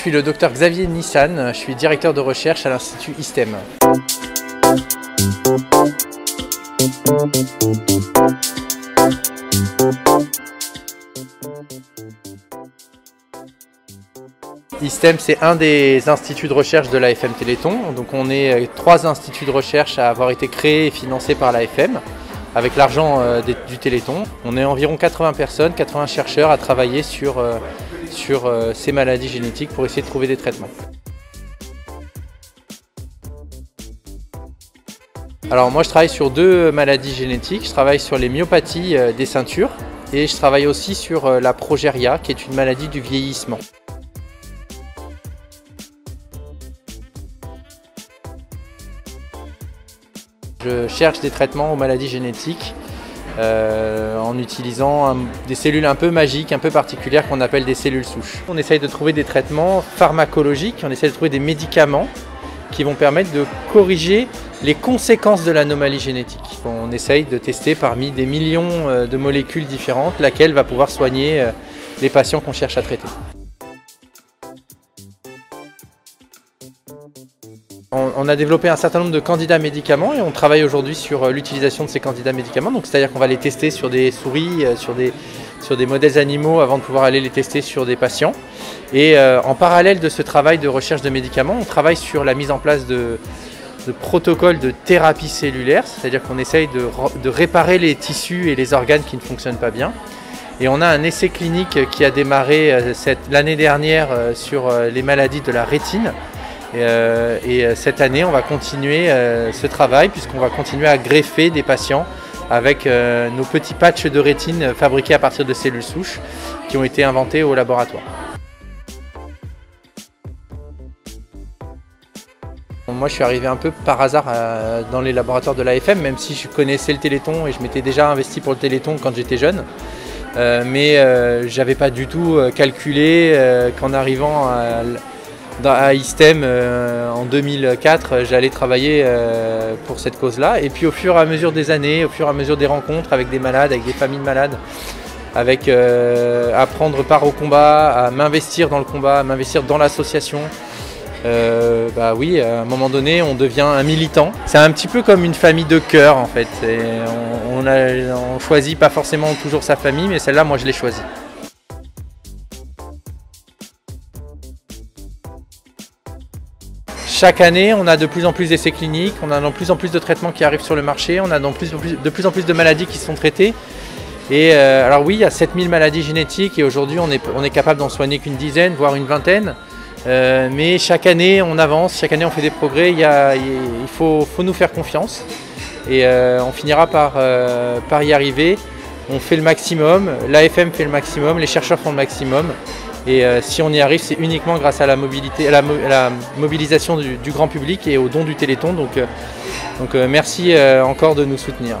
suis le docteur Xavier Nissan, je suis directeur de recherche à l'Institut ISTEM. ISTEM, c'est un des instituts de recherche de l'AFM Téléthon. Donc on est 3 instituts de recherche à avoir été créés et financés par l'AFM avec l'argent du Téléthon. On est environ 80 personnes, 80 chercheurs à travailler sur ces maladies génétiques pour essayer de trouver des traitements. Alors moi je travaille sur 2 maladies génétiques. Je travaille sur les myopathies des ceintures et je travaille aussi sur la progéria qui est une maladie du vieillissement. Je cherche des traitements aux maladies génétiques en utilisant des cellules un peu magiques, un peu particulières qu'on appelle des cellules souches. On essaye de trouver des traitements pharmacologiques, on essaye de trouver des médicaments qui vont permettre de corriger les conséquences de l'anomalie génétique. On essaye de tester parmi des millions de molécules différentes laquelle va pouvoir soigner les patients qu'on cherche à traiter. On a développé un certain nombre de candidats médicaments et on travaille aujourd'hui sur l'utilisation de ces candidats médicaments. Donc c'est-à-dire qu'on va les tester sur des souris, sur des modèles animaux avant de pouvoir aller les tester sur des patients. Et en parallèle de ce travail de recherche de médicaments, on travaille sur la mise en place de protocoles de thérapie cellulaire, c'est-à-dire qu'on essaye de réparer les tissus et les organes qui ne fonctionnent pas bien. Et on a un essai clinique qui a démarré l'année dernière sur les maladies de la rétine. Et cette année, on va continuer ce travail puisqu'on va continuer à greffer des patients avec nos petits patchs de rétine fabriqués à partir de cellules souches qui ont été inventés au laboratoire. Moi, je suis arrivé un peu par hasard dans les laboratoires de l'AFM, même si je connaissais le Téléthon et je m'étais déjà investi pour le Téléthon quand j'étais jeune. Mais je n'avais pas du tout calculé qu'en arrivant à ISTEM en 2004, j'allais travailler pour cette cause-là. Et puis au fur et à mesure des années, au fur et à mesure des rencontres avec des malades, avec des familles malades, avec à prendre part au combat, à m'investir dans le combat, à m'investir dans l'association, bah oui, à un moment donné, on devient un militant. C'est un petit peu comme une famille de cœur en fait. On choisit pas forcément toujours sa famille, mais celle-là, moi je l'ai choisie. Chaque année, on a de plus en plus d'essais cliniques, on a de plus en plus de traitements qui arrivent sur le marché, on a de plus en plus de maladies qui sont traitées. Et alors oui, il y a 7000 maladies génétiques et aujourd'hui on est capable d'en soigner qu'une dizaine, voire une vingtaine. Mais chaque année on avance, chaque année on fait des progrès, il faut nous faire confiance. Et on finira par y arriver. On fait le maximum, l'AFM fait le maximum, les chercheurs font le maximum. Et si on y arrive, c'est uniquement grâce à la mobilisation du grand public et au don du Téléthon. Donc merci encore de nous soutenir.